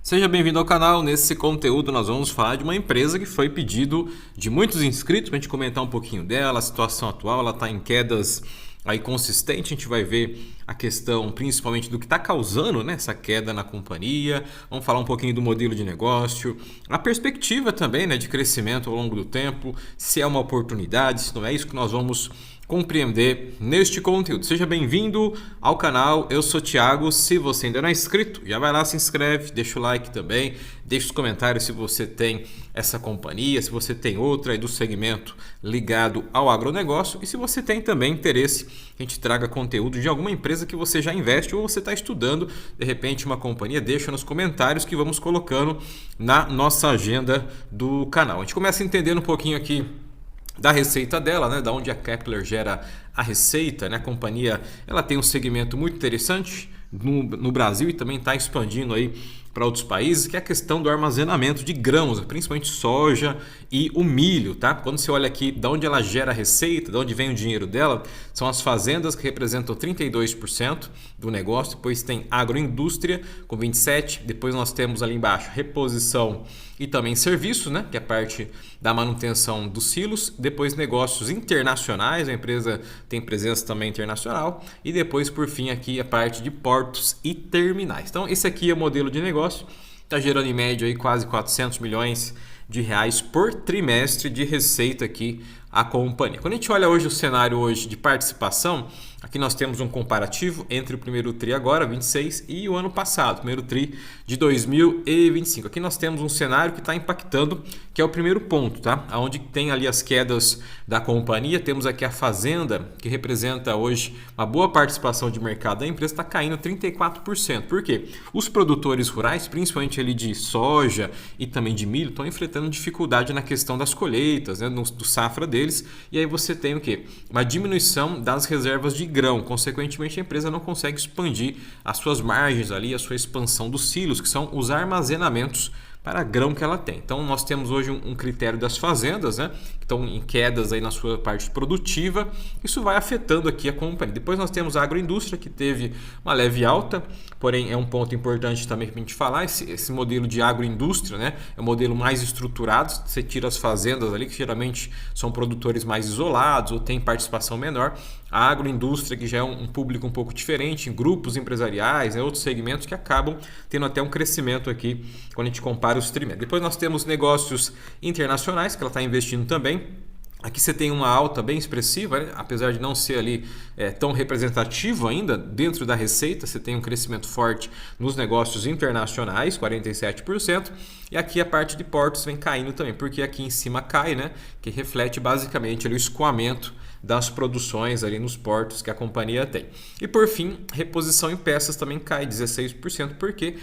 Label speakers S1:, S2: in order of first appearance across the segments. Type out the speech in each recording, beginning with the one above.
S1: Seja bem-vindo ao canal. Nesse conteúdo nós vamos falar de uma empresa que foi pedido de muitos inscritos para a gente comentar um pouquinho dela, a situação atual. Ela está em quedas aí consistente. A gente vai ver a questão principalmente do que está causando, né, essa queda na companhia. Vamos falar um pouquinho do modelo de negócio, a perspectiva também, né, de crescimento ao longo do tempo, se é uma oportunidade, se não é. Isso que nós vamos compreender neste conteúdo. Seja bem-vindo ao canal, eu sou o Thiago. Se você ainda não é inscrito, já vai lá, se inscreve, deixa o like também, deixa os comentários se você tem essa companhia, se você tem outra aí do segmento ligado ao agronegócio e se você tem também interesse que a gente traga conteúdo de alguma empresa que você já investe ou você está estudando, de repente uma companhia, deixa nos comentários que vamos colocando na nossa agenda do canal. A gente começa entendendo um pouquinho aqui da receita dela, né? Da onde a Kepler gera a receita, né? A companhia ela tem um segmento muito interessante no Brasil e também está expandindo aí para outros países, que é a questão do armazenamento de grãos, principalmente soja e o milho, tá? Quando você olha aqui de onde ela gera a receita, de onde vem o dinheiro dela, são as fazendas que representam 32% do negócio, depois tem agroindústria com 27%, depois nós temos ali embaixo reposição e também serviços, né? Que é a parte da manutenção dos silos, depois negócios internacionais, a empresa tem presença também internacional e depois por fim aqui a parte de portos e terminais. Então esse aqui é o modelo de negócio, está gerando em média aí quase 400 milhões de reais por trimestre de receita aqui a companhia. Quando a gente olha hoje o cenário hoje de participação, aqui nós temos um comparativo entre o primeiro TRI agora, 26, e o ano passado, primeiro TRI de 2025. Aqui nós temos um cenário que está impactando, que é o primeiro ponto, tá? Onde tem ali as quedas da companhia, temos aqui a fazenda, que representa hoje uma boa participação de mercado da empresa, está caindo 34%. Por quê? Os produtores rurais, principalmente ali de soja e também de milho, estão enfrentando dificuldade na questão das colheitas, né? Do safra deles, e aí você tem o quê? Uma diminuição das reservas de grão, consequentemente a empresa não consegue expandir as suas margens ali, a sua expansão dos silos, que são os armazenamentos para grão que ela tem. Então nós temos hoje um critério das fazendas, né, que estão em quedas aí na sua parte produtiva. Isso vai afetando aqui a companhia. Depois nós temos a agroindústria, que teve uma leve alta, porém é um ponto importante também para a gente falar, esse modelo de agroindústria, né, é um modelo mais estruturado. Você tira as fazendas ali, que geralmente são produtores mais isolados ou têm participação menor. A agroindústria, que já é um público um pouco diferente, em grupos empresariais, né, outros segmentos que acabam tendo até um crescimento aqui quando a gente compara os trimestres. Depois nós temos negócios internacionais, que ela está investindo também. Aqui você tem uma alta bem expressiva, né? Apesar de não ser ali tão representativo ainda dentro da receita, você tem um crescimento forte nos negócios internacionais, 47%, e aqui a parte de portos vem caindo também, porque aqui em cima cai, né? Que reflete basicamente ali o escoamento das produções ali nos portos que a companhia tem. E por fim, reposição em peças também cai 16%, porque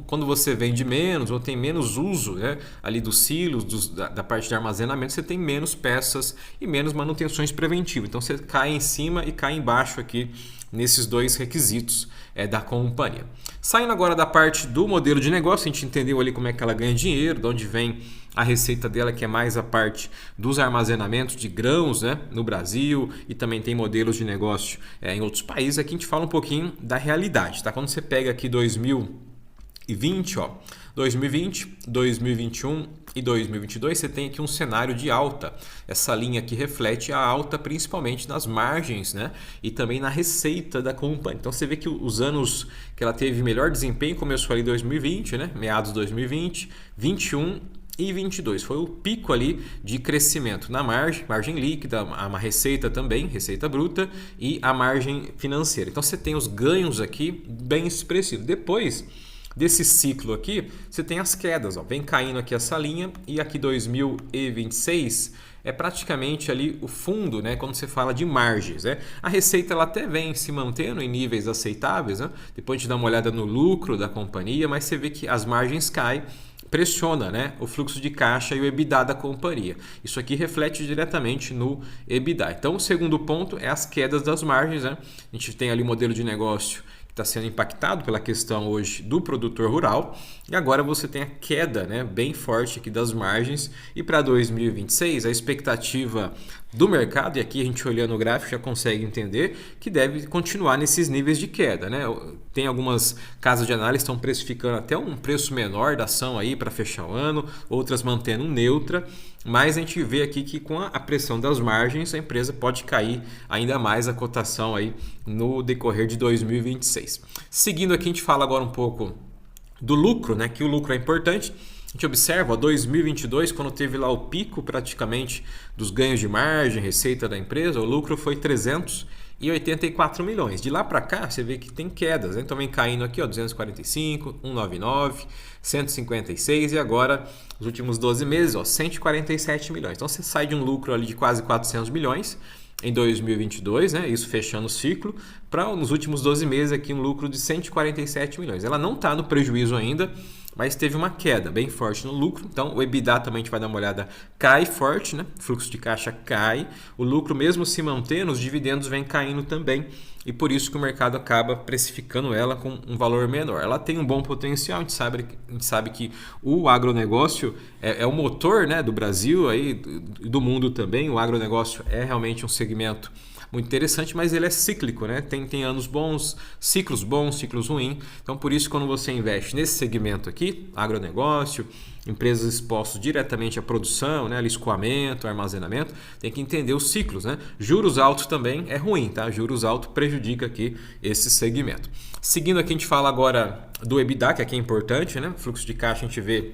S1: quando você vende menos ou tem menos uso, né, ali dos silos, da parte de armazenamento, você tem menos peças e menos manutenções preventivas. Então você cai em cima e cai embaixo aqui nesses dois requisitos da companhia. Saindo agora da parte do modelo de negócio, a gente entendeu ali como é que ela ganha dinheiro, de onde vem a receita dela, que é mais a parte dos armazenamentos de grãos, né, no Brasil, e também tem modelos de negócio em outros países. Aqui a gente fala um pouquinho da realidade, tá? Quando você pega aqui 2020, 2021 e 2022, você tem aqui um cenário de alta. Essa linha aqui reflete a alta principalmente nas margens, né? E também na receita da companhia. Então você vê que os anos que ela teve melhor desempenho começou ali em 2020, né? Meados de 2020, 21 e 22. Foi o pico ali de crescimento na margem líquida, a receita também, receita bruta e a margem financeira. Então você tem os ganhos aqui bem expressivos. Depois desse ciclo aqui, você tem as quedas, vem caindo aqui essa linha, e aqui 2026 é praticamente ali o fundo, né, quando você fala de margens, né? A receita ela até vem se mantendo em níveis aceitáveis, né? Depois a gente dá uma olhada no lucro da companhia, mas você vê que as margens caem, pressiona, né, o fluxo de caixa e o EBITDA da companhia. Isso aqui reflete diretamente no EBITDA. Então, o segundo ponto é as quedas das margens, né? A gente tem ali um modelo de negócio está sendo impactado pela questão hoje do produtor rural, e agora você tem a queda, né, bem forte aqui das margens, e para 2026 a expectativa do mercado, e aqui a gente olhando o gráfico já consegue entender que deve continuar nesses níveis de queda, né? Tem algumas casas de análise que estão precificando até um preço menor da ação aí para fechar o ano, outras mantendo neutra, mas a gente vê aqui que com a pressão das margens a empresa pode cair ainda mais a cotação aí no decorrer de 2026. Seguindo aqui, a gente fala agora um pouco do lucro, né? Que o lucro é importante. A gente observa, 2022, quando teve lá o pico praticamente dos ganhos de margem, receita da empresa, o lucro foi 384 milhões. De lá para cá, você vê que tem quedas, né? Então vem caindo aqui, ó, 245, 199, 156 e agora, nos últimos 12 meses, ó, 147 milhões. Então você sai de um lucro ali de quase 400 milhões em 2022, né? Isso fechando o ciclo, para nos últimos 12 meses aqui um lucro de 147 milhões. Ela não está no prejuízo ainda, mas teve uma queda bem forte no lucro. Então o EBITDA também a gente vai dar uma olhada, cai forte, né? O fluxo de caixa cai, o lucro mesmo se mantendo, os dividendos vêm caindo também, e por isso que o mercado acaba precificando ela com um valor menor. Ela tem um bom potencial, a gente sabe que o agronegócio é o motor, né, do Brasil e do mundo também. O agronegócio é realmente um segmento muito interessante, mas ele é cíclico, né? Tem anos bons, ciclos ruins. Então, por isso, quando você investe nesse segmento aqui, agronegócio, empresas expostas diretamente à produção, né? Escoamento, armazenamento, tem que entender os ciclos, né? Juros altos também é ruim, tá? Juros altos prejudica aqui esse segmento. Seguindo aqui, a gente fala agora do EBITDA, que aqui é importante, né? Fluxo de caixa, a gente vê.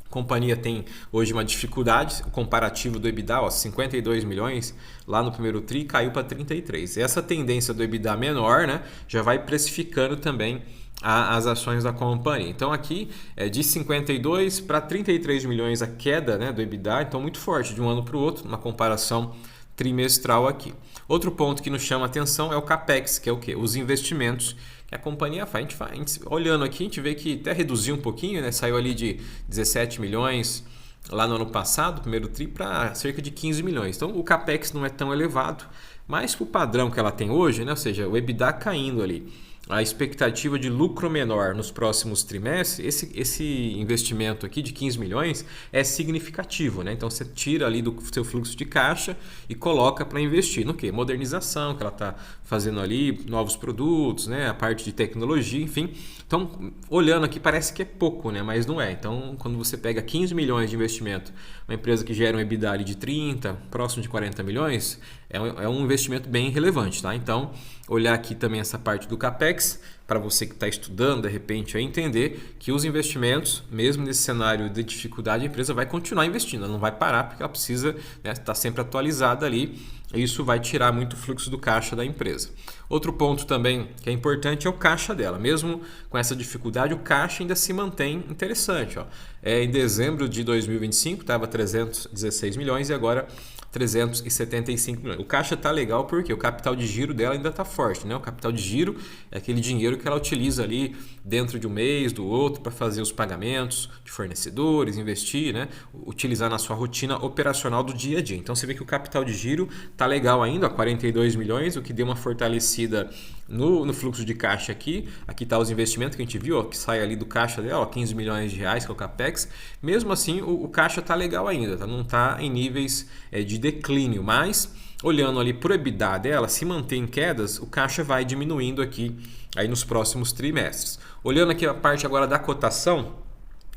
S1: A companhia tem hoje uma dificuldade, o comparativo do EBITDA, ó, 52 milhões lá no primeiro TRI, caiu para 33. Essa tendência do EBITDA menor, né, já vai precificando também as ações da companhia. Então aqui é de 52 para 33 milhões a queda, né, do EBITDA, então muito forte de um ano para o outro, na comparação trimestral aqui. Outro ponto que nos chama a atenção é o CAPEX, que é o quê? Os investimentos que a companhia faz. Olhando aqui, a gente vê que até reduziu um pouquinho, né? Saiu ali de 17 milhões lá no ano passado, primeiro TRI, para cerca de 15 milhões. Então o CAPEX não é tão elevado, mas para o padrão que ela tem hoje, né? Ou seja, o EBITDA caindo ali, a expectativa de lucro menor nos próximos trimestres, esse investimento aqui de 15 milhões é significativo, né? Então você tira ali do seu fluxo de caixa e coloca para investir no quê? Modernização, que ela está fazendo ali, novos produtos, né? A parte de tecnologia, enfim. Então, olhando aqui parece que é pouco, né? Mas não é. Então, quando você pega 15 milhões de investimento, uma empresa que gera um EBITDA ali de 30, próximo de 40 milhões, é um investimento bem relevante, tá? Então, olhar aqui também essa parte do CAPEX, para você que está estudando, de repente, é entender que os investimentos, mesmo nesse cenário de dificuldade, a empresa vai continuar investindo, ela não vai parar, porque ela precisa, né, estar sempre atualizada ali, e isso vai tirar muito fluxo do caixa da empresa. Outro ponto também que é importante é o caixa dela. Mesmo com essa dificuldade, o caixa ainda se mantém interessante. Ó. Em dezembro de 2025 estava 316 milhões e agora 375 milhões. O caixa está legal porque o capital de giro dela ainda está forte, né? O capital de giro é aquele dinheiro que ela utiliza ali dentro de um mês, do outro, para fazer os pagamentos de fornecedores, investir, né? Utilizar na sua rotina operacional do dia a dia. Então você vê que o capital de giro está legal ainda, 42 milhões, o que deu uma fortalecida no fluxo de caixa aqui. Aqui está os investimentos que a gente viu, ó, que sai ali do caixa dela, ó, 15 milhões de reais, que é o CAPEX. Mesmo assim, o caixa está legal ainda, tá? Não está em níveis de declínio, mas olhando ali para o EBITDA dela, se mantém em quedas, o caixa vai diminuindo aqui aí nos próximos trimestres. Olhando aqui a parte agora da cotação,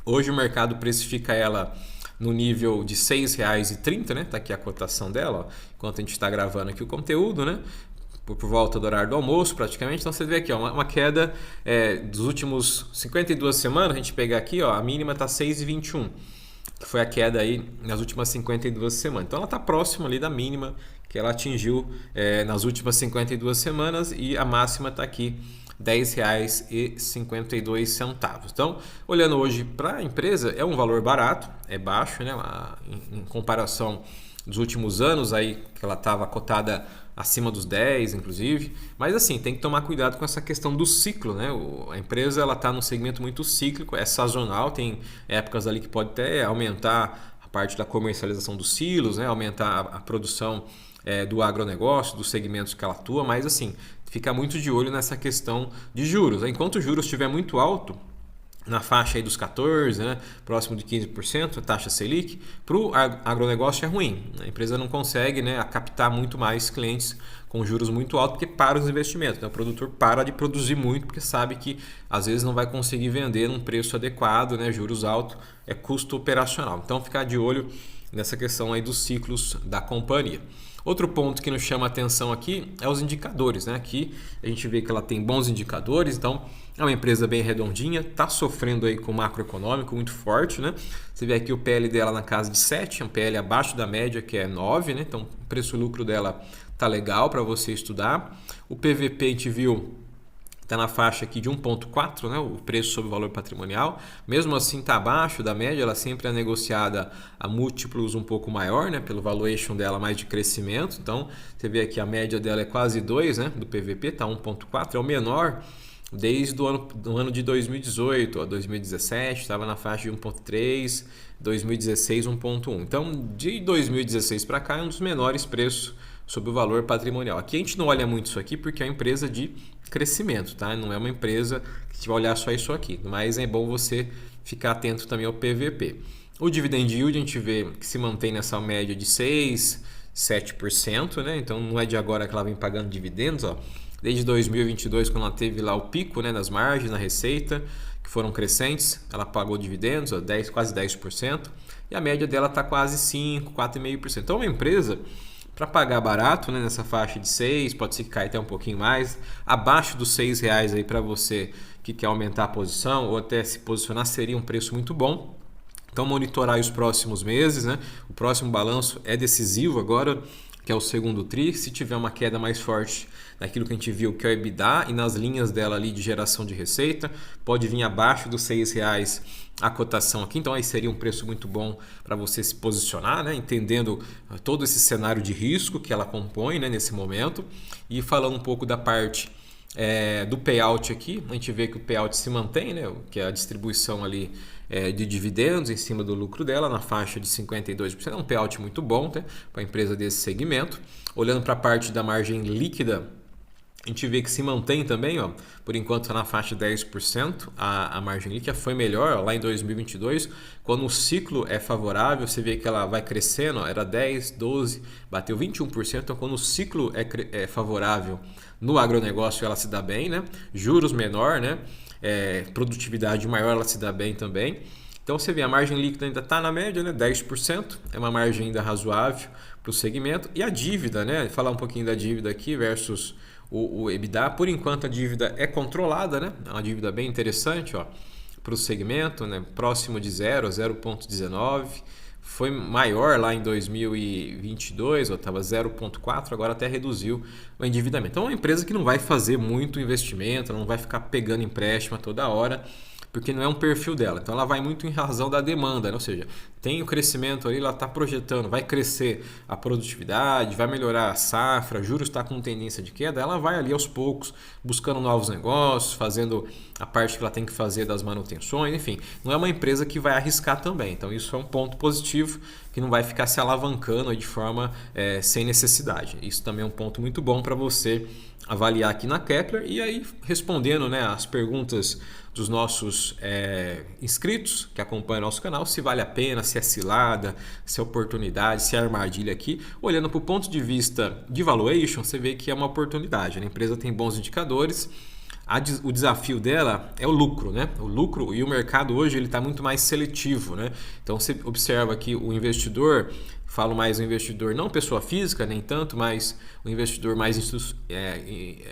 S1: hoje o mercado precifica ela no nível de R$ 6,30, né? Tá aqui a cotação dela, ó, enquanto a gente está gravando aqui o conteúdo, né? Por volta do horário do almoço praticamente. Então você vê aqui, ó, uma queda dos últimos 52 semanas, a gente pegar aqui, ó, a mínima está 6,21, que foi a queda aí nas últimas 52 semanas. Então ela está próxima ali da mínima que ela atingiu nas últimas 52 semanas e a máxima está aqui, R$ 10,52. Então, olhando hoje para a empresa, é um valor barato, é baixo, né? Em comparação dos últimos anos aí que ela estava cotada acima dos 10, inclusive, mas assim, tem que tomar cuidado com essa questão do ciclo, né? A empresa ela está num segmento muito cíclico, é sazonal, tem épocas ali que pode até aumentar a parte da comercialização dos silos, né? Aumentar a produção do agronegócio, dos segmentos que ela atua, mas assim, fica muito de olho nessa questão de juros. Enquanto o juros estiver muito alto, na faixa aí dos 14%, né, próximo de 15%, a taxa Selic, para o agronegócio é ruim. A empresa não consegue, né, captar muito mais clientes com juros muito altos, porque para os investimentos. Né? O produtor para de produzir muito, porque sabe que às vezes não vai conseguir vender num preço adequado, né? Juros altos é custo operacional. Então ficar de olho nessa questão aí dos ciclos da companhia. Outro ponto que nos chama a atenção aqui é os indicadores. Né? Aqui a gente vê que ela tem bons indicadores, então é uma empresa bem redondinha, está sofrendo aí com o macroeconômico muito forte. Né? Você vê aqui o PL dela na casa de 7, um PL abaixo da média que é 9, né? Então o preço-lucro dela está legal para você estudar. O PVP a gente viu está na faixa aqui de 1,4, né, o preço sobre o valor patrimonial. Mesmo assim está abaixo da média, ela sempre é negociada a múltiplos um pouco maior, né, pelo valuation dela mais de crescimento. Então você vê aqui a média dela é quase 2, né, do PVP, está 1,4, é o menor desde o ano de 2018 a 2017, estava na faixa de 1,3, 2016 1,1. Então de 2016 para cá é um dos menores preços sobre o valor patrimonial. Aqui a gente não olha muito isso aqui porque é uma empresa de crescimento, tá? Não é uma empresa que vai olhar só isso aqui, mas é bom você ficar atento também ao PVP. O dividend yield a gente vê que se mantém nessa média de 6, 7%, né? Então não é de agora que ela vem pagando dividendos, ó. Desde 2022, quando ela teve lá o pico, né, nas margens, na receita, que foram crescentes, ela pagou dividendos, ó, quase 10%, e a média dela está quase 5, 4,5%. Então é uma empresa para pagar barato, né, nessa faixa de 6, pode ser que caia até um pouquinho mais, abaixo dos R$6 aí para você que quer aumentar a posição ou até se posicionar, seria um preço muito bom. Então monitorar os próximos meses, né? O próximo balanço é decisivo agora, que é o segundo TRI. Se tiver uma queda mais forte daquilo que a gente viu, que é o EBITDA, e nas linhas dela ali de geração de receita, pode vir abaixo dos R$6 a cotação aqui. Então aí seria um preço muito bom para você se posicionar, né? Entendendo todo esse cenário de risco que ela compõe, né, nesse momento. E falando um pouco da parte do payout aqui, a gente vê que o payout se mantém, né, que é a distribuição ali de dividendos em cima do lucro dela na faixa de 52%, é um payout muito bom, tá, para a empresa desse segmento. Olhando para a parte da margem líquida, a gente vê que se mantém também, ó, por enquanto está na faixa de 10%, a margem líquida foi melhor, ó, lá em 2022, quando o ciclo é favorável, você vê que ela vai crescendo, ó, era 10, 12, bateu 21%, então quando o ciclo é favorável no agronegócio ela se dá bem, né? Juros menor, né? Produtividade maior ela se dá bem também. Então você vê a margem líquida ainda está na média, né? 10%, é uma margem ainda razoável para o segmento. E a dívida, né? Falar um pouquinho da dívida aqui versus o EBITDA. Por enquanto a dívida é controlada, né? É uma dívida bem interessante, ó, para o segmento, né? Próximo de 0 a 0,19. Foi maior lá em 2022, estava 0,4, agora até reduziu o endividamento. Então é uma empresa que não vai fazer muito investimento, não vai ficar pegando empréstimo toda hora, porque não é um perfil dela. Então ela vai muito em razão da demanda, né? Ou seja, tem o crescimento ali, ela está projetando, vai crescer a produtividade, vai melhorar a safra, juros está com tendência de queda, ela vai ali aos poucos buscando novos negócios, fazendo a parte que ela tem que fazer das manutenções, enfim, não é uma empresa que vai arriscar também. Então isso é um ponto positivo, que não vai ficar se alavancando de forma sem necessidade. Isso também é um ponto muito bom para você avaliar aqui na Kepler. E aí respondendo, né, as perguntas dos nossos inscritos que acompanham o nosso canal, se vale a pena, se é cilada, se é oportunidade, se é armadilha aqui. Olhando para o ponto de vista de valuation, você vê que é uma oportunidade, né? A empresa tem bons indicadores. O desafio dela é o lucro, né? O lucro, e o mercado hoje ele está muito mais seletivo, né? Então você observa que o investidor, falo mais o investidor não pessoa física nem tanto, mas o investidor mais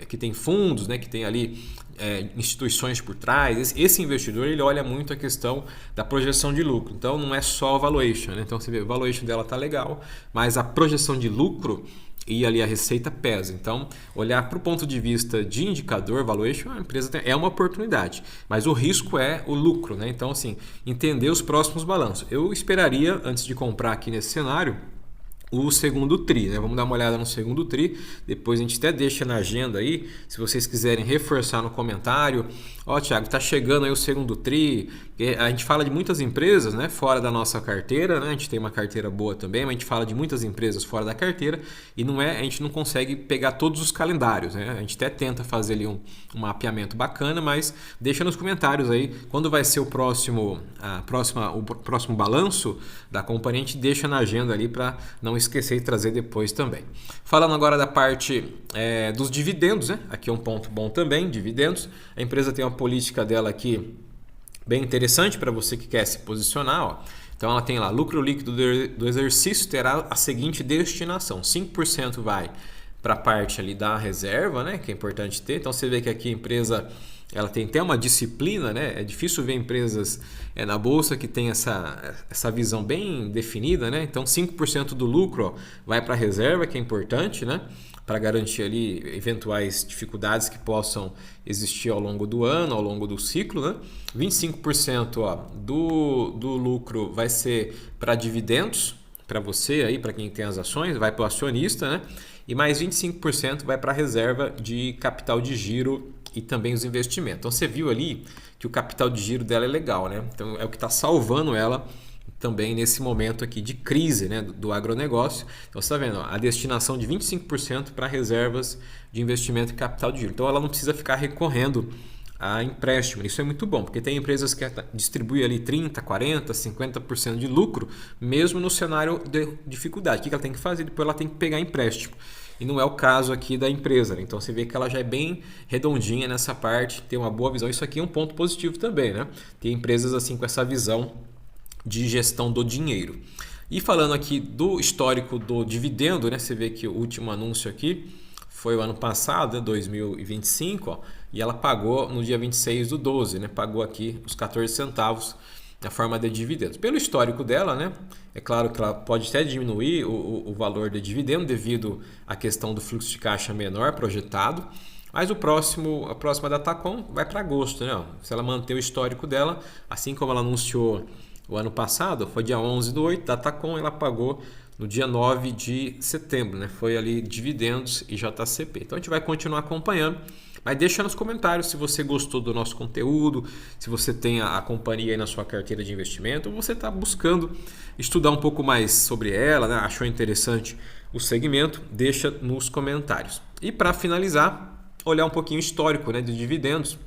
S1: que tem fundos, né? Que tem ali instituições por trás. Esse investidor ele olha muito a questão da projeção de lucro. Então não é só o valuation, né? Então você vê o valuation dela tá legal, mas a projeção de lucro e ali a receita pesa. Então, olhar para o ponto de vista de indicador, valuation, a empresa é uma oportunidade, mas o risco é o lucro, né? Então, assim, entender os próximos balanços. Eu esperaria, antes de comprar aqui nesse cenário, o segundo TRI, né? Vamos dar uma olhada no segundo TRI, depois a gente até deixa na agenda aí, se vocês quiserem reforçar no comentário. Ó, Thiago, tá chegando aí o segundo TRI, Porque a gente fala de muitas empresas, né, fora da nossa carteira, né, a gente tem uma carteira boa também, mas a gente fala de muitas empresas fora da carteira e a gente não consegue pegar todos os calendários, né? A gente até tenta fazer ali um mapeamento bacana, mas deixa nos comentários aí quando vai ser o próximo balanço da companhia, a gente deixa na agenda ali para não esquecer e trazer depois também. Falando agora da parte dos dividendos, né? Aqui é um ponto bom também, dividendos. A empresa tem uma política dela aqui bem interessante para você que quer se posicionar. Ó. Então ela tem lá, lucro líquido do exercício terá a seguinte destinação: 5% vai para a parte ali da reserva, né, que é importante ter. Então você vê que aqui a empresa ela tem até uma disciplina, né? É difícil ver empresas na bolsa que tem essa visão bem definida, né? Então 5% do lucro, ó, vai para a reserva, que é importante, né? Para garantir ali eventuais dificuldades que possam existir ao longo do ano, ao longo do ciclo, né? 25%, ó, do lucro vai ser para dividendos, para você aí, para quem tem as ações, vai para o acionista, né? E mais 25% vai para a reserva de capital de giro e também os investimentos. Então você viu ali que o capital de giro dela é legal, né? Então é o que está salvando ela também nesse momento aqui de crise, né, do agronegócio. Então você está vendo, ó, a destinação de 25% para reservas de investimento e capital de giro. Então ela não precisa ficar recorrendo a empréstimo. Isso é muito bom, porque tem empresas que distribuem ali 30%, 40%, 50% de lucro, mesmo no cenário de dificuldade. O que ela tem que fazer? Depois ela tem que pegar empréstimo. E não é o caso aqui da empresa, né? Então você vê que ela já é bem redondinha nessa parte, tem uma boa visão. Isso aqui é um ponto positivo também, né? Tem empresas assim com essa visão de gestão do dinheiro. E falando aqui do histórico do dividendo, né? Você vê que o último anúncio aqui foi o ano passado, né? 2025, ó, e ela pagou no dia 26/12, né? Pagou aqui os 14 centavos na forma de dividendos. Pelo histórico dela, né? É claro que ela pode até diminuir o valor de dividendo devido à questão do fluxo de caixa menor projetado, mas a próxima da Tacom vai para agosto, né? Se ela manter o histórico dela, assim como ela anunciou o ano passado, foi dia 11/8, da Tacom ela pagou no dia 9 de setembro, né? Foi ali dividendos e JCP. Então a gente vai continuar acompanhando, mas deixa nos comentários se você gostou do nosso conteúdo, se você tem a companhia aí na sua carteira de investimento, ou você está buscando estudar um pouco mais sobre ela, né? Achou interessante o segmento, deixa nos comentários. E para finalizar, olhar um pouquinho o histórico, né, de dividendos,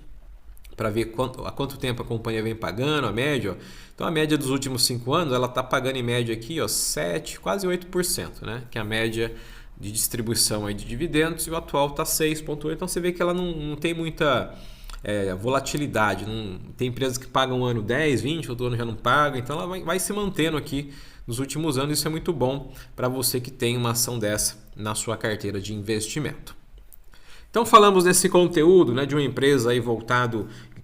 S1: para ver há quanto tempo a companhia vem pagando, a média. Ó. Então a média dos últimos 5 anos, ela está pagando em média aqui, ó, 7%, quase 8%, né? Que é a média de distribuição aí de dividendos, e o atual está 6,8%. Então você vê que ela não tem muita volatilidade. Não, tem empresas que pagam um ano 10, 20, outro ano já não paga. Então ela vai se mantendo aqui nos últimos anos. Isso é muito bom para você que tem uma ação dessa na sua carteira de investimento. Então falamos nesse conteúdo, né, de uma empresa aí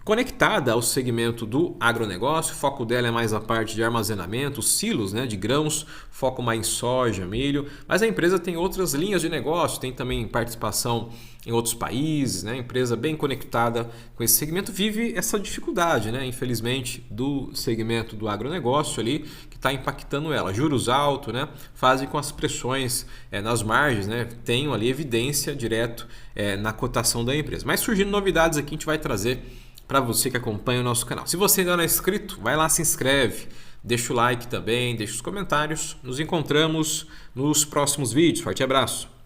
S1: conectada ao segmento do agronegócio. O foco dela é mais a parte de armazenamento, silos, né, de grãos, foco mais em soja, milho. Mas a empresa tem outras linhas de negócio, tem também participação em outros países, né? Empresa bem conectada com esse segmento, vive essa dificuldade, né, infelizmente, do segmento do agronegócio ali, que está impactando ela. Juros altos, né, fazem com as pressões nas margens, né, tenham ali evidência direto na cotação da empresa. Mas surgindo novidades aqui, a gente vai trazer para você que acompanha o nosso canal. Se você ainda não é inscrito, vai lá, se inscreve, deixa o like também, deixa os comentários. Nos encontramos nos próximos vídeos. Forte abraço!